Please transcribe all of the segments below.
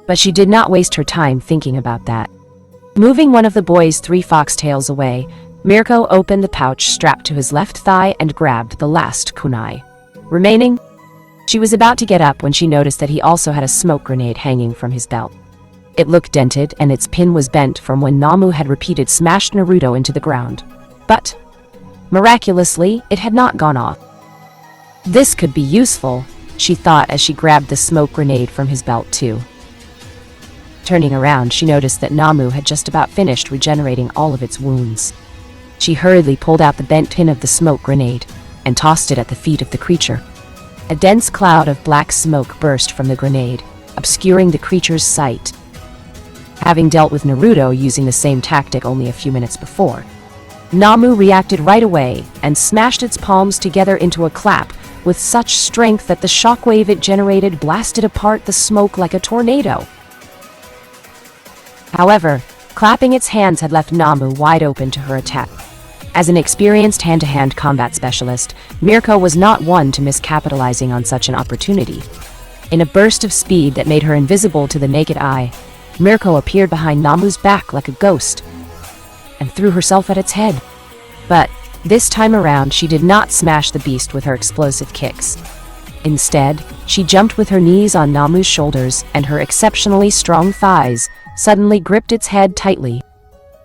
But she did not waste her time thinking about that. Moving one of the boy's 3 foxtails away, Mirko opened the pouch strapped to his left thigh and grabbed the last kunai remaining. She was about to get up when she noticed that he also had a smoke grenade hanging from his belt. It looked dented and its pin was bent from when Namu had repeated smashed Naruto into the ground. But, miraculously, it had not gone off. This could be useful, she thought as she grabbed the smoke grenade from his belt too. Turning around, she noticed that Namu had just about finished regenerating all of its wounds. She hurriedly pulled out the bent pin of the smoke grenade and tossed it at the feet of the creature. A dense cloud of black smoke burst from the grenade, obscuring the creature's sight. Having dealt with Naruto using the same tactic only a few minutes before, Namu reacted right away and smashed its palms together into a clap with such strength that the shockwave it generated blasted apart the smoke like a tornado. However, clapping its hands had left Namu wide open to her attack. As an experienced hand-to-hand combat specialist, Mirko was not one to miss capitalizing on such an opportunity. In a burst of speed that made her invisible to the naked eye, Mirko appeared behind Namu's back like a ghost and threw herself at its head. But this time around, she did not smash the beast with her explosive kicks. Instead, she jumped with her knees on Namu's shoulders and her exceptionally strong thighs suddenly gripped its head tightly.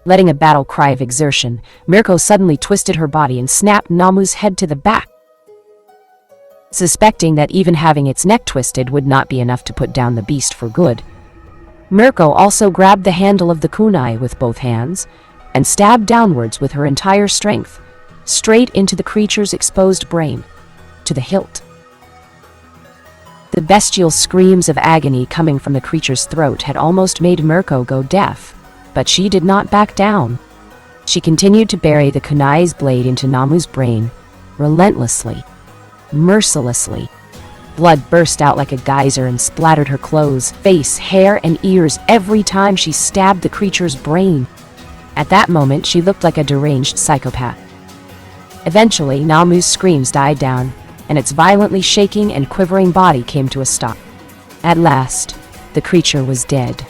Letting a battle cry of exertion, Mirko suddenly twisted her body and snapped Namu's head to the back. Suspecting that even having its neck twisted would not be enough to put down the beast for good, Mirko also grabbed the handle of the kunai with both hands and stabbed downwards with her entire strength, straight into the creature's exposed brain, to the hilt. The bestial screams of agony coming from the creature's throat had almost made Mirko go deaf, but she did not back down. She continued to bury the kunai's blade into Namu's brain, relentlessly, mercilessly. Blood burst out like a geyser and splattered her clothes, face, hair, and ears every time she stabbed the creature's brain. At that moment, she looked like a deranged psychopath. Eventually, Namu's screams died down, and its violently shaking and quivering body came to a stop. At last, the creature was dead.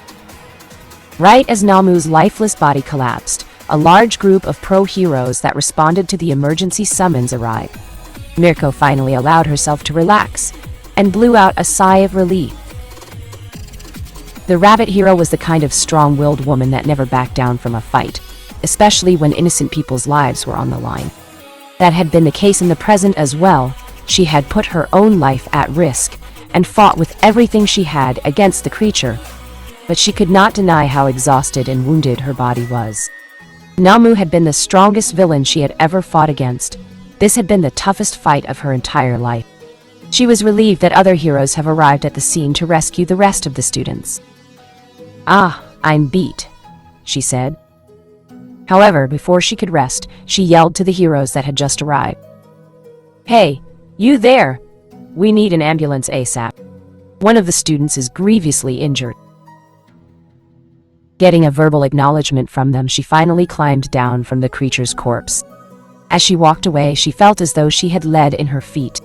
Right as Namu's lifeless body collapsed, a large group of pro-heroes that responded to the emergency summons arrived. Mirko finally allowed herself to relax and blew out a sigh of relief. The rabbit hero was the kind of strong-willed woman that never backed down from a fight, especially when innocent people's lives were on the line. That had been the case in the present as well. She had put her own life at risk and fought with everything she had against the creature, but she could not deny how exhausted and wounded her body was. Namu had been the strongest villain she had ever fought against. This had been the toughest fight of her entire life. She was relieved that other heroes have arrived at the scene to rescue the rest of the students. "Ah, I'm beat," she said. However, before she could rest, she yelled to the heroes that had just arrived. "Hey, you there! We need an ambulance ASAP. One of the students is grievously injured." Getting a verbal acknowledgement from them, she finally climbed down from the creature's corpse. As she walked away, she felt as though she had lead in her feet.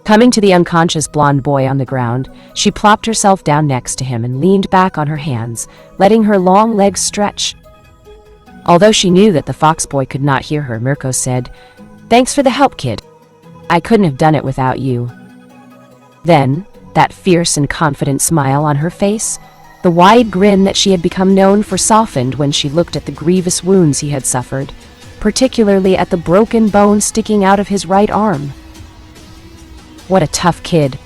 Coming to the unconscious blonde boy on the ground, she plopped herself down next to him and leaned back on her hands, letting her long legs stretch. Although she knew that the fox boy could not hear her, Mirko said, "Thanks for the help, kid. I couldn't have done it without you." Then, that fierce and confident smile on her face, the wide grin that she had become known for, softened when she looked at the grievous wounds he had suffered, particularly at the broken bone sticking out of his right arm. "What a tough kid.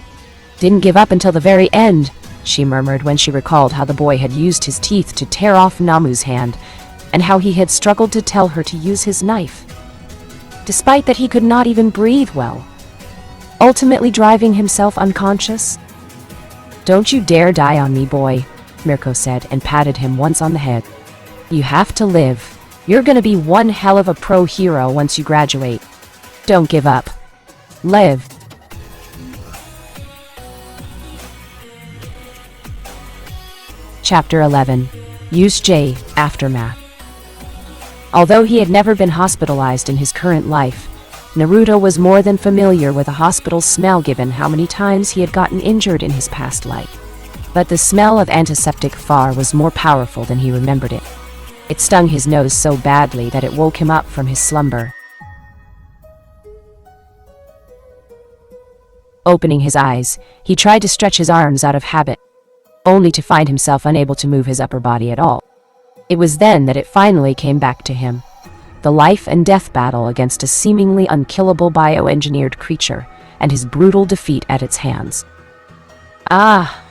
Didn't give up until the very end," she murmured when she recalled how the boy had used his teeth to tear off Namu's hand, and how he had struggled to tell her to use his knife, despite that he could not even breathe well, ultimately driving himself unconscious. "Don't you dare die on me, boy," Mirko said and patted him once on the head. "You have to live. You're gonna be one hell of a pro hero once you graduate. Don't give up. Live." Chapter 11. Use J. Aftermath. Although he had never been hospitalized in his current life, Naruto was more than familiar with a hospital smell given how many times he had gotten injured in his past life. But the smell of antiseptic far was more powerful than he remembered it. It stung his nose so badly that it woke him up from his slumber. Opening his eyes, he tried to stretch his arms out of habit, only to find himself unable to move his upper body at all. It was then that it finally came back to him. The life and death battle against a seemingly unkillable bioengineered creature, and his brutal defeat at its hands. Ah,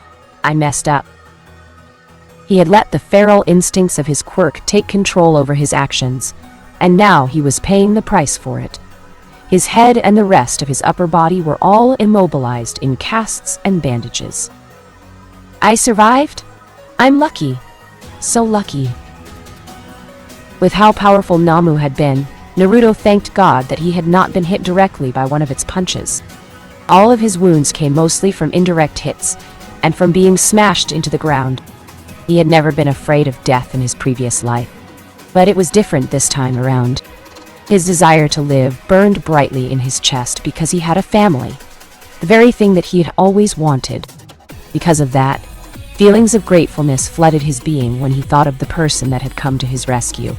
I messed up. He had let the feral instincts of his quirk take control over his actions, and now he was paying the price for it. His head and the rest of his upper body were all immobilized in casts and bandages. I survived? I'm lucky. So lucky. With how powerful Namu had been, Naruto thanked God that he had not been hit directly by one of its punches. All of his wounds came mostly from indirect hits, and from being smashed into the ground. He had never been afraid of death in his previous life. But it was different this time around. His desire to live burned brightly in his chest because he had a family, the very thing that he had always wanted. Because of that, feelings of gratefulness flooded his being when he thought of the person that had come to his rescue.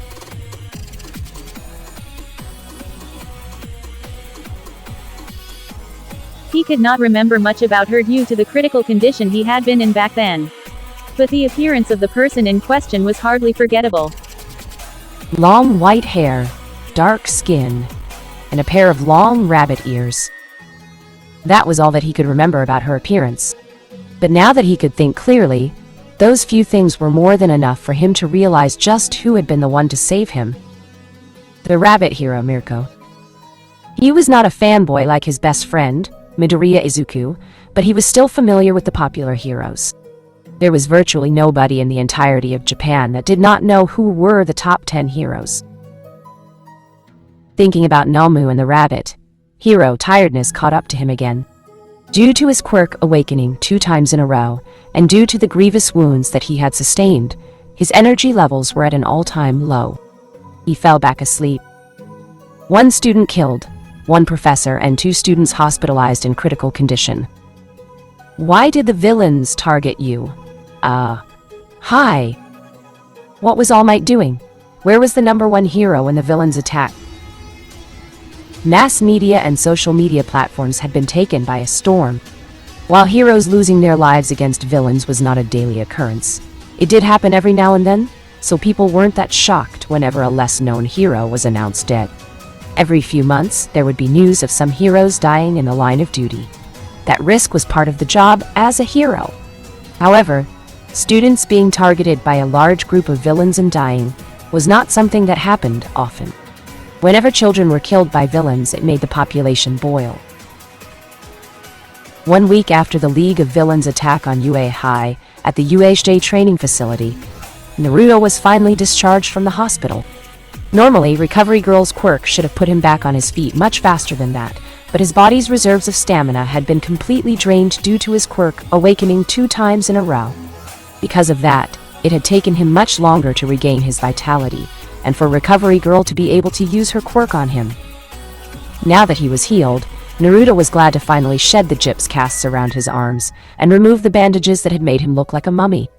He could not remember much about her due to the critical condition he had been in back then. But the appearance of the person in question was hardly forgettable. Long white hair, dark skin, and a pair of long rabbit ears. That was all that he could remember about her appearance. But now that he could think clearly, those few things were more than enough for him to realize just who had been the one to save him. The rabbit hero Mirko. He was not a fanboy like his best friend, Midoriya Izuku, but he was still familiar with the popular heroes. There was virtually nobody in the entirety of Japan that did not know who were the top 10 heroes. Thinking about Namu and the rabbit, hero tiredness caught up to him again. Due to his quirk awakening 2 times in a row, and due to the grievous wounds that he had sustained, his energy levels were at an all-time low. He fell back asleep. 1 student killed, 1 professor and 2 students hospitalized in critical condition. Why did the villains target you? Hi. What was All Might doing? Where was the #1 hero when the villains attacked? Mass media and social media platforms had been taken by a storm. While heroes losing their lives against villains was not a daily occurrence, it did happen every now and then, so people weren't that shocked whenever a less-known hero was announced dead. Every few months, there would be news of some heroes dying in the line of duty. That risk was part of the job as a hero. However, students being targeted by a large group of villains and dying was not something that happened often. Whenever children were killed by villains, it made the population boil. 1 week after the League of Villains attack on UA High at the UHJ training facility, Naruto was finally discharged from the hospital. Normally, Recovery Girl's quirk should have put him back on his feet much faster than that, but his body's reserves of stamina had been completely drained due to his quirk awakening 2 times in a row. Because of that, it had taken him much longer to regain his vitality, and for Recovery Girl to be able to use her quirk on him. Now that he was healed, Naruto was glad to finally shed the gyps casts around his arms and remove the bandages that had made him look like a mummy.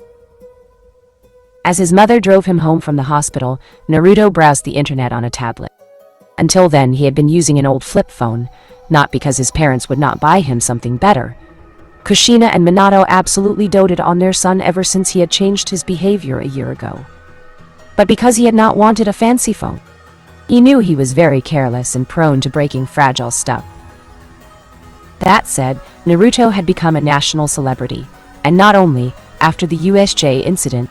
As his mother drove him home from the hospital, Naruto browsed the internet on a tablet. Until then, he had been using an old flip phone, not because his parents would not buy him something better. Kushina and Minato absolutely doted on their son ever since he had changed his behavior a year ago. But because he had not wanted a fancy phone. He knew he was very careless and prone to breaking fragile stuff. That said, Naruto had become a national celebrity, and not only, after the USJ incident,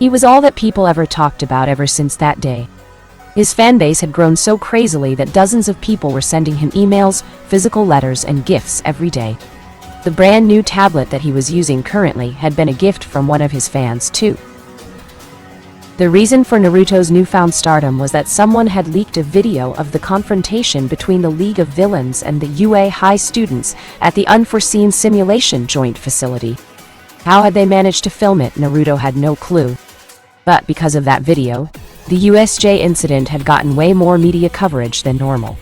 he was all that people ever talked about ever since that day. His fanbase had grown so crazily that dozens of people were sending him emails, physical letters, and gifts every day. The brand new tablet that he was using currently had been a gift from one of his fans, too. The reason for Naruto's newfound stardom was that someone had leaked a video of the confrontation between the League of Villains and the UA High students at the Unforeseen Simulation Joint Facility. How had they managed to film it, Naruto had no clue. But because of that video, the USJ incident had gotten way more media coverage than normal.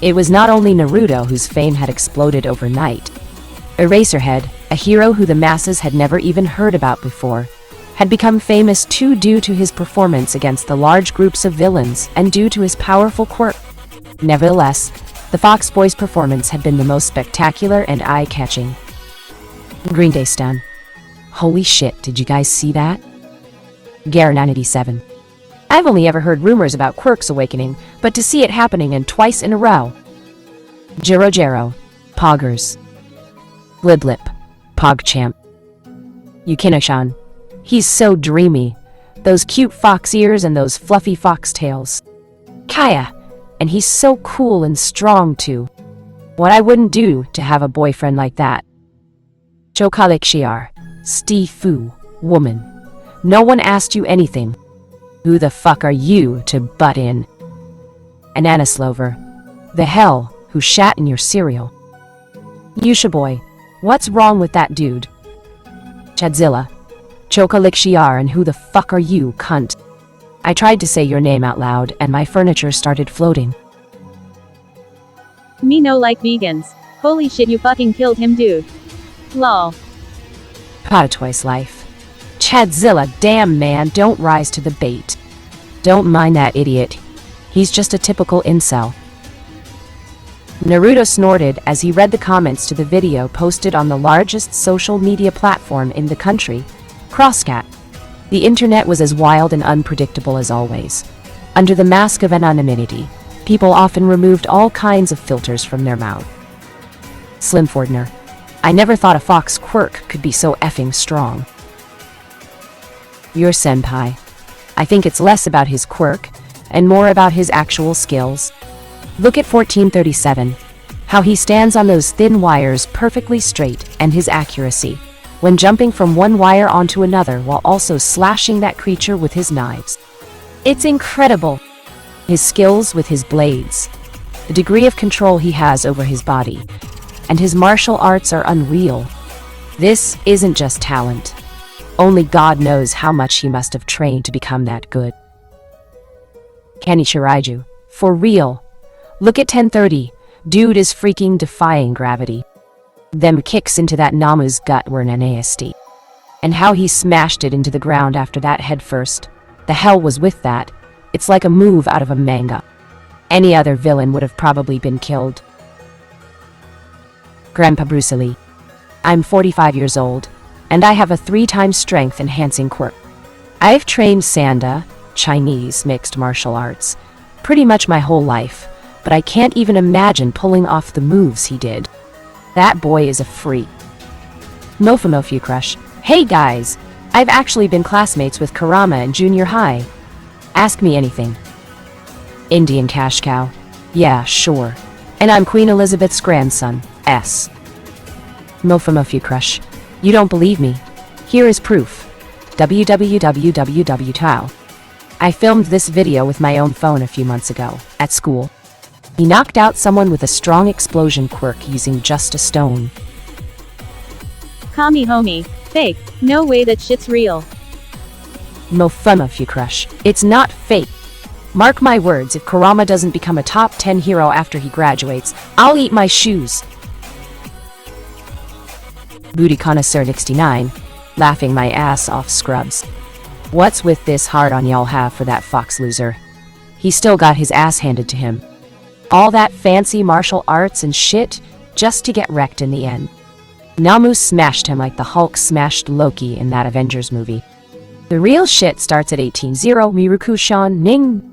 It was not only Naruto whose fame had exploded overnight. Eraserhead, a hero who the masses had never even heard about before, had become famous too due to his performance against the large groups of villains and due to his powerful quirk. Nevertheless, the Fox Boys' performance had been the most spectacular and eye-catching. Green Day stun. Holy shit, did you guys see that? Gar97. I've only ever heard rumors about Quirk's awakening, but to see it happening and twice in a row. Jiro Jiro. Poggers. Bliblip. Pogchamp. Yukinoshan. He's so dreamy. Those cute fox ears and those fluffy fox tails. Kaya. And he's so cool and strong too. What I wouldn't do to have a boyfriend like that. Chokalik Shiar. Fu. Woman. No one asked you anything. Who the fuck are you to butt in? Ananaslover. The hell, who shat in your cereal? Yusha boy. What's wrong with that dude? Chadzilla. Chokalik Shiar, and who the fuck are you, cunt? I tried to say your name out loud and my furniture started floating. Me no like vegans. Holy shit, you fucking killed him, dude. Lol. Potatoy's life. Chadzilla, damn man, don't rise to the bait. Don't mind that idiot. He's just a typical incel. Naruto snorted as he read the comments to the video posted on the largest social media platform in the country, Crosscat. The internet was as wild and unpredictable as always. Under the mask of anonymity, people often removed all kinds of filters from their mouth. Slim Fordner. I never thought a Fox Quirk could be so effing strong. Your senpai. I think it's less about his quirk, and more about his actual skills. Look at 1437. How he stands on those thin wires perfectly straight, and his accuracy, when jumping from one wire onto another while also slashing that creature with his knives. It's incredible. His skills with his blades, the degree of control he has over his body, and his martial arts are unreal. This isn't just talent. Only God knows how much he must have trained to become that good. Kenny Shiraiju. For real. Look at 1030. Dude is freaking defying gravity. Them kicks into that Namu's gut were nasty. And how he smashed it into the ground after that head first. The hell was with that? It's like a move out of a manga. Any other villain would have probably been killed. Grandpa Bruce Lee. I'm 45 years old, and I have a 3-time strength enhancing quirk. I've trained Sanda, Chinese mixed martial arts, pretty much my whole life, but I can't even imagine pulling off the moves he did. That boy is a freak. Mofumofu Crush. Hey guys! I've actually been classmates with Kurama in junior high. Ask me anything. Indian Cash Cow. Yeah, sure. And I'm Queen Elizabeth's grandson, S. Mofumofu Crush. You don't believe me? Here is proof. www.tao. I filmed this video with my own phone a few months ago, at school. He knocked out someone with a strong explosion quirk using just a stone. Kami homie. Fake. No way that shit's real. Mofumofu Crush. It's not fake. Mark my words, if Kurama doesn't become a top 10 hero after he graduates, I'll eat my shoes. Booty Connoisseur 69. Laughing my ass off, scrubs. What's with this hard on y'all have for that Fox loser? He still got his ass handed to him. All that fancy martial arts and shit, just to get wrecked in the end. Namu smashed him like the Hulk smashed Loki in that Avengers movie. The real shit starts at 18-0 Miruku-shan Ning.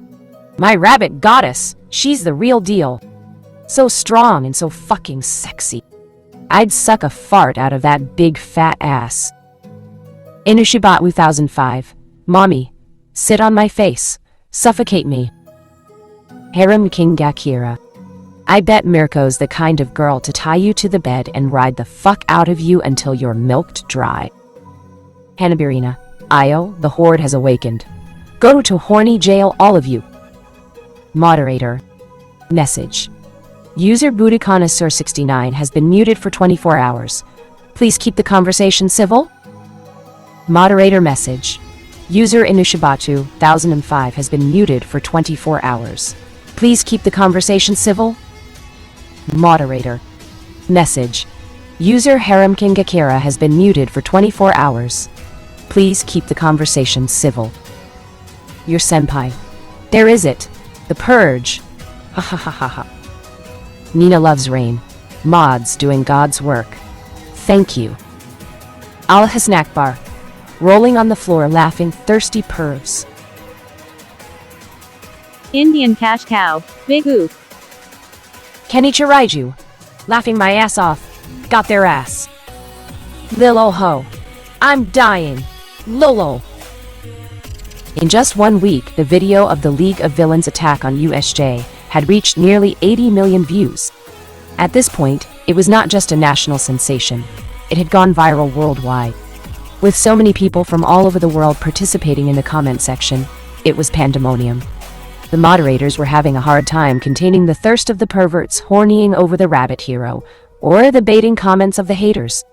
My rabbit goddess, she's the real deal. So strong and so fucking sexy. I'd suck a fart out of that big fat ass. Inushibat 1005. Mommy, sit on my face. Suffocate me. Harem King Gakira. I bet Mirko's the kind of girl to tie you to the bed and ride the fuck out of you until you're milked dry. Hanabirina. Io, the horde has awakened. Go to horny jail, all of you. Moderator. Message. User Booty Connoisseur 69 has been muted for 24 hours. Please keep the conversation civil. Moderator message. User Inushibatu 1005 has been muted for 24 hours. Please keep the conversation civil. Moderator. Message. User Harem King Akira has been muted for 24 hours. Please keep the conversation civil. Your senpai. There is it. The purge. Ha ha ha ha ha. Nina loves rain. Mods doing God's work. Thank you. Al Snack Bar. Rolling on the floor laughing thirsty pervs. Indian cash cow. Big oof. Kenichi Raiju. Laughing my ass off. Got their ass. Lil oh ho. I'm dying. Lolo. In just 1 week, the video of the League of Villains attack on USJ had reached nearly 80 million views. At this point, it was not just a national sensation. It had gone viral worldwide. With so many people from all over the world participating in the comment section, it was pandemonium. The moderators were having a hard time containing the thirst of the perverts hornying over the rabbit hero, or the baiting comments of the haters.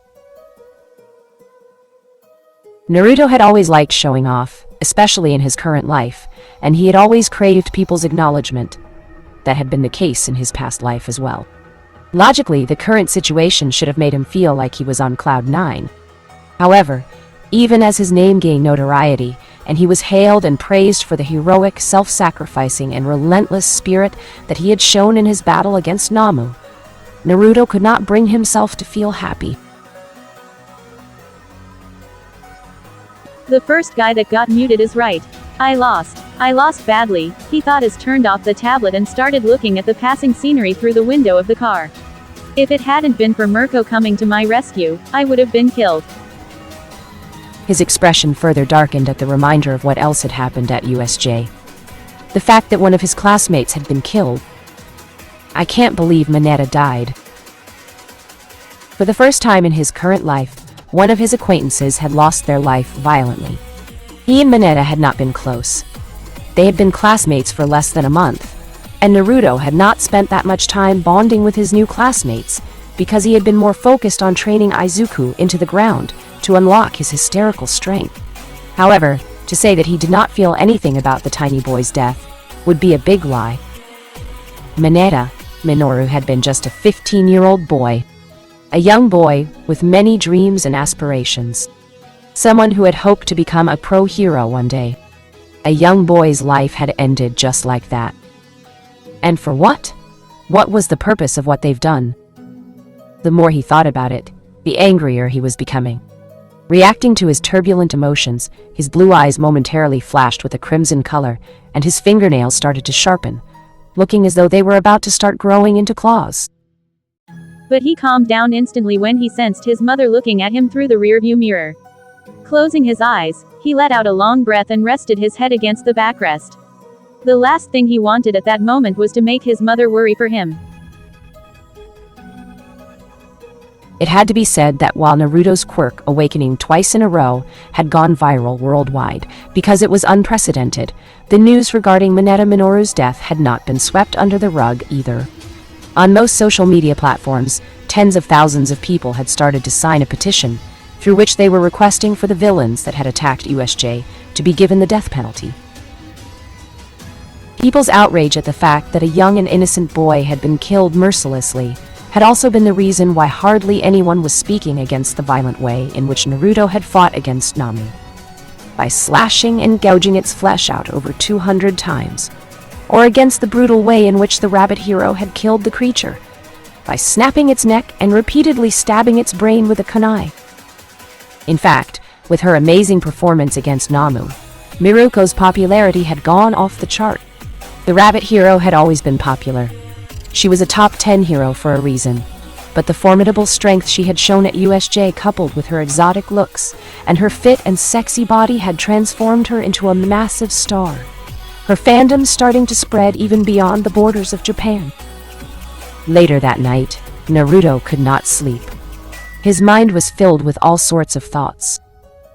Naruto had always liked showing off, especially in his current life, and he had always craved people's acknowledgement. That had been the case in his past life as well. Logically, the current situation should have made him feel like he was on cloud 9. However, even as his name gained notoriety, and he was hailed and praised for the heroic, self-sacrificing, and relentless spirit that he had shown in his battle against Namu, Naruto could not bring himself to feel happy. The first guy that got muted is right. I lost. I lost badly, he thought as turned off the tablet and started looking at the passing scenery through the window of the car. If it hadn't been for Mirko coming to my rescue, I would have been killed. His expression further darkened at the reminder of what else had happened at USJ. The fact that one of his classmates had been killed. I can't believe Mineta died. For the first time in his current life, one of his acquaintances had lost their life violently. He and Mineta had not been close. They had been classmates for less than a month, and Naruto had not spent that much time bonding with his new classmates because he had been more focused on training Izuku into the ground to unlock his hysterical strength. However, to say that he did not feel anything about the tiny boy's death would be a big lie. Mineta, Minoru had been just a 15-year-old boy. A young boy with many dreams and aspirations. Someone who had hoped to become a pro hero one day. A young boy's life had ended just like that. And for what? What was the purpose of what they've done? The more he thought about it, the angrier he was becoming. Reacting to his turbulent emotions, his blue eyes momentarily flashed with a crimson color, and his fingernails started to sharpen, looking as though they were about to start growing into claws. But he calmed down instantly when he sensed his mother looking at him through the rearview mirror. Closing his eyes, he let out a long breath and rested his head against the backrest. The last thing he wanted at that moment was to make his mother worry for him. It had to be said that while Naruto's quirk awakening twice in a row had gone viral worldwide because it was unprecedented, the news regarding Mineta Minoru's death had not been swept under the rug either. On most social media platforms, tens of thousands of people had started to sign a petition, through which they were requesting for the villains that had attacked USJ to be given the death penalty. People's outrage at the fact that a young and innocent boy had been killed mercilessly had also been the reason why hardly anyone was speaking against the violent way in which Naruto had fought against Namu. By slashing and gouging its flesh out over 200 times, or against the brutal way in which the rabbit hero had killed the creature, by snapping its neck and repeatedly stabbing its brain with a kunai. In fact, with her amazing performance against Namu, Miruko's popularity had gone off the chart. The rabbit hero had always been popular. She was a top 10 hero for a reason, but the formidable strength she had shown at USJ coupled with her exotic looks and her fit and sexy body had transformed her into a massive star. Her fandom starting to spread even beyond the borders of Japan. Later that night, Naruto could not sleep. His mind was filled with all sorts of thoughts.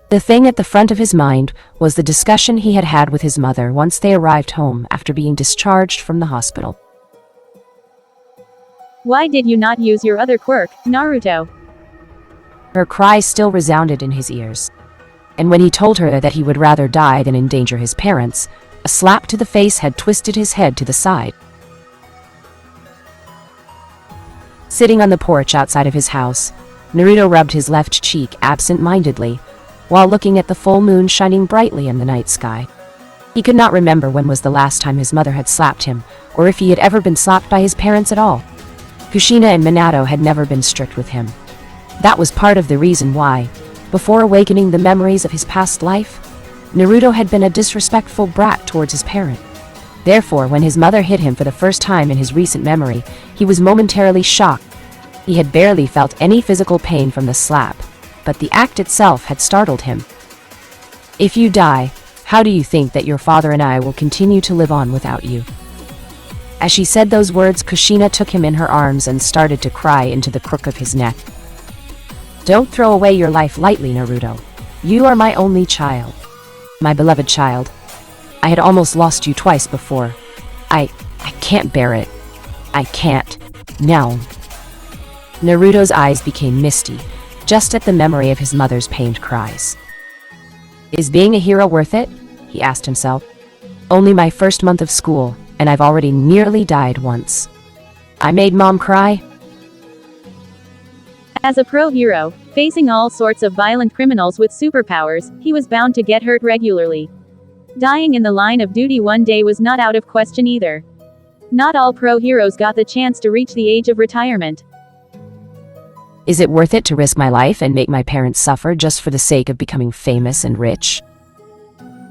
The thing at the front of his mind was the discussion he had had with his mother once they arrived home after being discharged from the hospital. Why did you not use your other quirk, Naruto? Her cries still resounded in his ears. And when he told her that he would rather die than endanger his parents, a slap to the face had twisted his head to the side. Sitting on the porch outside of his house, Naruto rubbed his left cheek absent-mindedly, while looking at the full moon shining brightly in the night sky. He could not remember when was the last time his mother had slapped him, or if he had ever been slapped by his parents at all. Kushina and Minato had never been strict with him. That was part of the reason why, before awakening the memories of his past life, Naruto had been a disrespectful brat towards his parent. Therefore, when his mother hit him for the first time in his recent memory, he was momentarily shocked. He had barely felt any physical pain from the slap, but the act itself had startled him. "If you die, how do you think that your father and I will continue to live on without you?" As she said those words, Kushina took him in her arms and started to cry into the crook of his neck. "Don't throw away your life lightly, Naruto. You are my only child. My beloved child. I had almost lost you twice before. I can't bear it. I can't. No." Naruto's eyes became misty, just at the memory of his mother's pained cries. "Is being a hero worth it?" he asked himself. "Only my first month of school, and I've already nearly died once. I made Mom cry." As a pro-hero, facing all sorts of violent criminals with superpowers, he was bound to get hurt regularly. Dying in the line of duty one day was not out of question either. Not all pro-heroes got the chance to reach the age of retirement. Is it worth it to risk my life and make my parents suffer just for the sake of becoming famous and rich?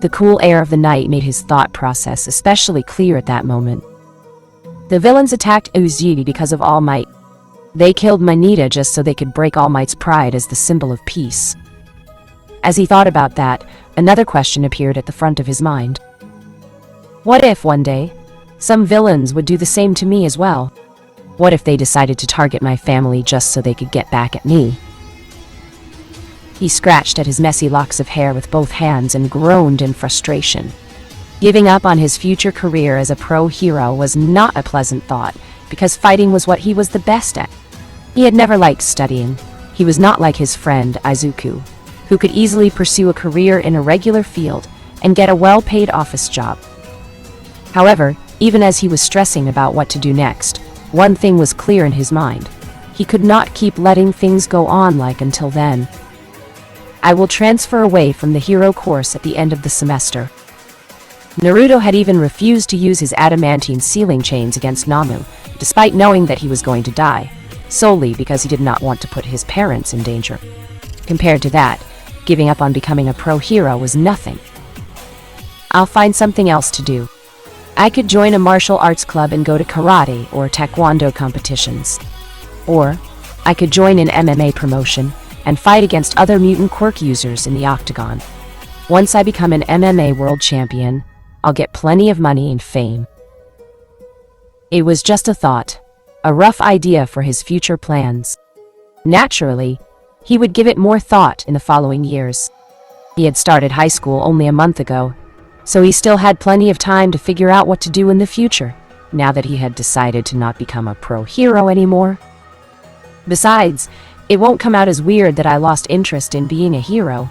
The cool air of the night made his thought process especially clear at that moment. The villains attacked Uzui because of All Might. They killed Manita just so they could break All Might's pride as the symbol of peace. As he thought about that, another question appeared at the front of his mind. What if, one day, some villains would do the same to me as well? What if they decided to target my family just so they could get back at me? He scratched at his messy locks of hair with both hands and groaned in frustration. Giving up on his future career as a pro-hero was not a pleasant thought, because fighting was what he was the best at. He had never liked studying. He was not like his friend Izuku, who could easily pursue a career in a regular field and get a well-paid office job. However, even as he was stressing about what to do next, one thing was clear in his mind. He could not keep letting things go on like until then. "I will transfer away from the hero course at the end of the semester." Naruto had even refused to use his adamantine sealing chains against Namu, despite knowing that he was going to die, solely because he did not want to put his parents in danger. Compared to that, giving up on becoming a pro-hero was nothing. "I'll find something else to do. I could join a martial arts club and go to karate or taekwondo competitions. Or, I could join an MMA promotion and fight against other mutant quirk users in the octagon. Once I become an MMA world champion, I'll get plenty of money and fame." It was just a thought, a rough idea for his future plans. Naturally, he would give it more thought in the following years. He had started high school only a month ago, so he still had plenty of time to figure out what to do in the future, now that he had decided to not become a pro-hero anymore. Besides, it won't come out as weird that I lost interest in being a hero.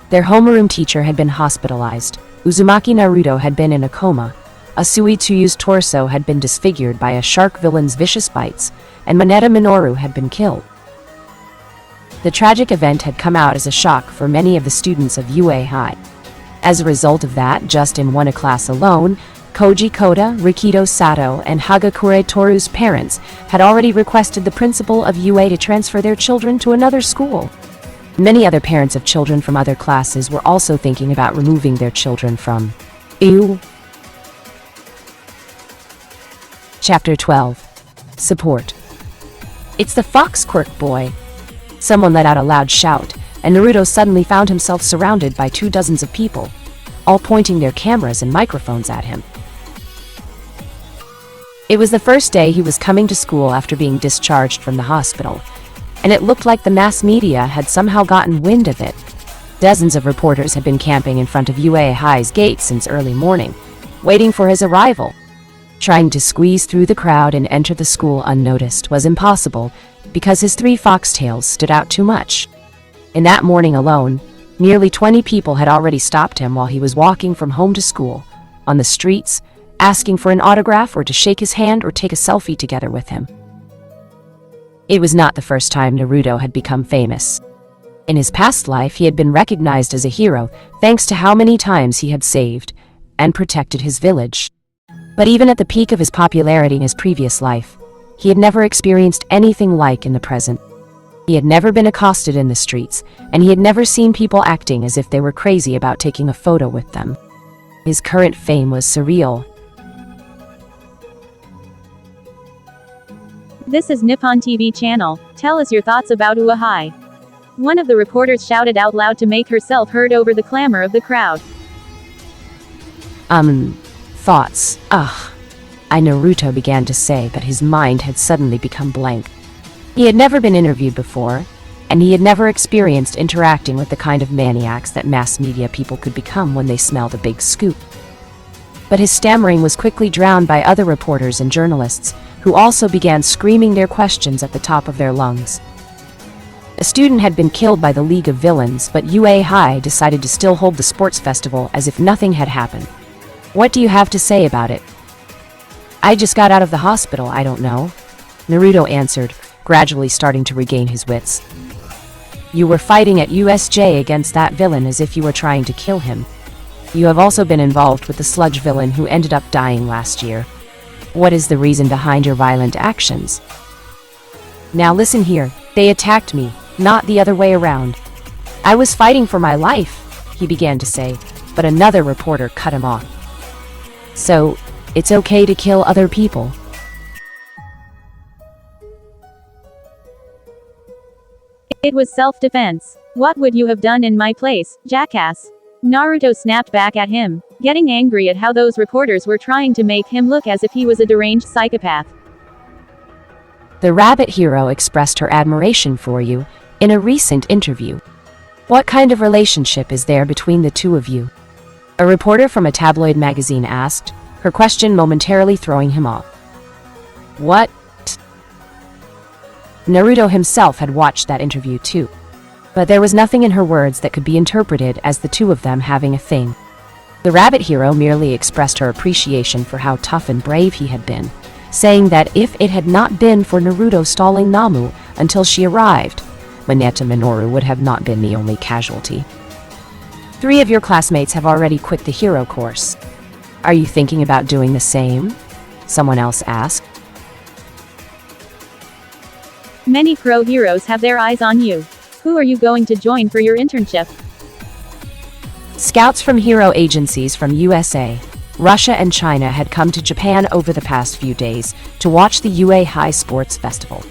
Their homeroom teacher had been hospitalized, Uzumaki Naruto had been in a coma, Asuitsuyu's torso had been disfigured by a shark villain's vicious bites, and Moneta Minoru had been killed. The tragic event had come out as a shock for many of the students of UA High. As a result of that, just in one class alone, Koji Koda, Rikido Sato, and Hagakure Toru's parents had already requested the principal of UA to transfer their children to another school. Many other parents of children from other classes were also thinking about removing their children from UA. Chapter 12. Support. "It's the Fox Quirk boy!" Someone let out a loud shout, and Naruto suddenly found himself surrounded by 24 people, all pointing their cameras and microphones at him. It was the first day he was coming to school after being discharged from the hospital, and it looked like the mass media had somehow gotten wind of it. Dozens of reporters had been camping in front of UA High's gate since early morning, waiting for his arrival. Trying to squeeze through the crowd and enter the school unnoticed was impossible because his 3 foxtails stood out too much. In that morning alone, nearly 20 people had already stopped him while he was walking from home to school, on the streets, asking for an autograph or to shake his hand or take a selfie together with him. It was not the first time Naruto had become famous. In his past life, he had been recognized as a hero thanks to how many times he had saved and protected his village. But even at the peak of his popularity in his previous life, he had never experienced anything like in the present. He had never been accosted in the streets, and he had never seen people acting as if they were crazy about taking a photo with them. His current fame was surreal. This is Nippon TV channel. Tell us your thoughts about Uahai. One of the reporters shouted out loud to make herself heard over the clamor of the crowd. Thoughts. Naruto began to say, but his mind had suddenly become blank. He had never been interviewed before, and he had never experienced interacting with the kind of maniacs that mass media people could become when they smelled a big scoop. But his stammering was quickly drowned by other reporters and journalists, who also began screaming their questions at the top of their lungs. A student had been killed by the League of Villains, but Uahai decided to still hold the sports festival as if nothing had happened. What do you have to say about it? I just got out of the hospital, I don't know. Naruto answered, gradually starting to regain his wits. You were fighting at USJ against that villain as if you were trying to kill him. You have also been involved with the sludge villain who ended up dying last year. What is the reason behind your violent actions? Now listen here, they attacked me, not the other way around. I was fighting for my life, he began to say, but another reporter cut him off. So, it's okay to kill other people? It was self-defense. What would you have done in my place, jackass? Naruto snapped back at him, getting angry at how those reporters were trying to make him look as if he was a deranged psychopath. The rabbit hero expressed her admiration for you in a recent interview. What kind of relationship is there between the two of you? A reporter from a tabloid magazine asked, her question momentarily throwing him off. What? Naruto himself had watched that interview too. But there was nothing in her words that could be interpreted as the two of them having a thing. The rabbit hero merely expressed her appreciation for how tough and brave he had been, saying that if it had not been for Naruto stalling Namu until she arrived, Minato Minoru would have not been the only casualty. 3 of your classmates have already quit the hero course. Are you thinking about doing the same? Someone else asked. Many pro heroes have their eyes on you. Who are you going to join for your internship? Scouts from hero agencies from USA, Russia and China had come to Japan over the past few days to watch the Uahai Sports Festival.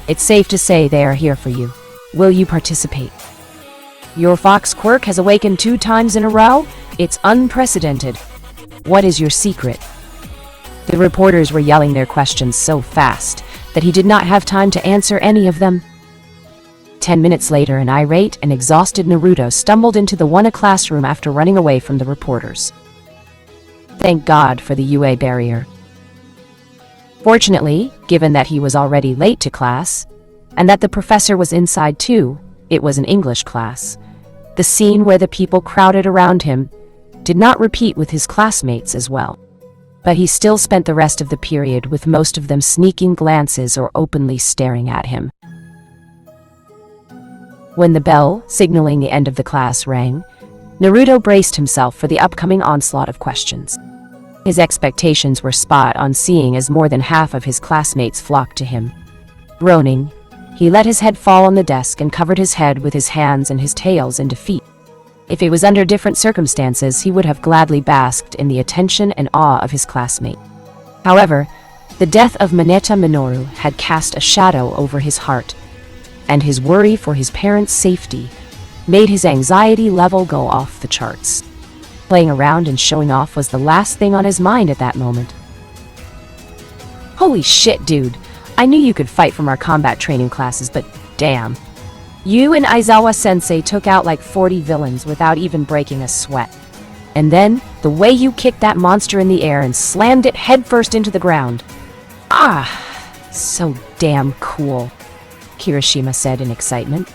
It's safe to say they are here for you. Will you participate? Your Fox Quirk has awakened 2 times in a row? It's unprecedented. What is your secret? The reporters were yelling their questions so fast that he did not have time to answer any of them. 10 minutes later, an irate and exhausted Naruto stumbled into the One classroom after running away from the reporters. Thank God for the UA barrier. Fortunately, given that he was already late to class, and that the professor was inside too, it was an English class. The scene where the people crowded around him did not repeat with his classmates as well. But he still spent the rest of the period with most of them sneaking glances or openly staring at him. When the bell, signaling the end of the class, rang, Naruto braced himself for the upcoming onslaught of questions. His expectations were spot on, seeing as more than half of his classmates flocked to him. Groaning, he let his head fall on the desk and covered his head with his hands and his tails in defeat. If it was under different circumstances, he would have gladly basked in the attention and awe of his classmate. However, the death of Minato Minoru had cast a shadow over his heart, and his worry for his parents' safety made his anxiety level go off the charts. Playing around and showing off was the last thing on his mind at that moment. Holy shit, dude. I knew you could fight from our combat training classes, but damn. You and Aizawa-sensei took out like 40 villains without even breaking a sweat. And then, the way you kicked that monster in the air and slammed it headfirst into the ground. Ah, so damn cool, Kirishima said in excitement.